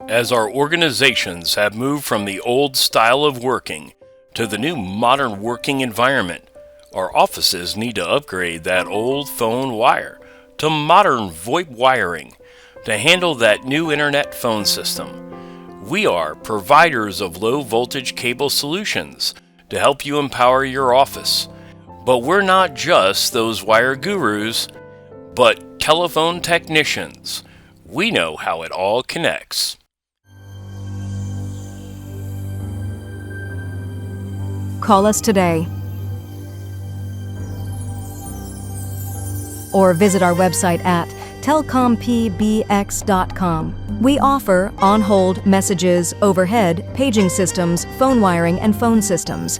As our organizations have moved from the old style of working to the new modern working environment, our offices need to upgrade that old phone wire to modern VoIP wiring to handle that new Internet phone system. We are providers of low voltage cable solutions to help you empower your office. But we're not just those wire gurus, but telephone technicians. We know how it all connects. Call us today or visit our website at TelcomPBX.com. We offer on-hold messages, overhead, paging systems, phone wiring, and phone systems.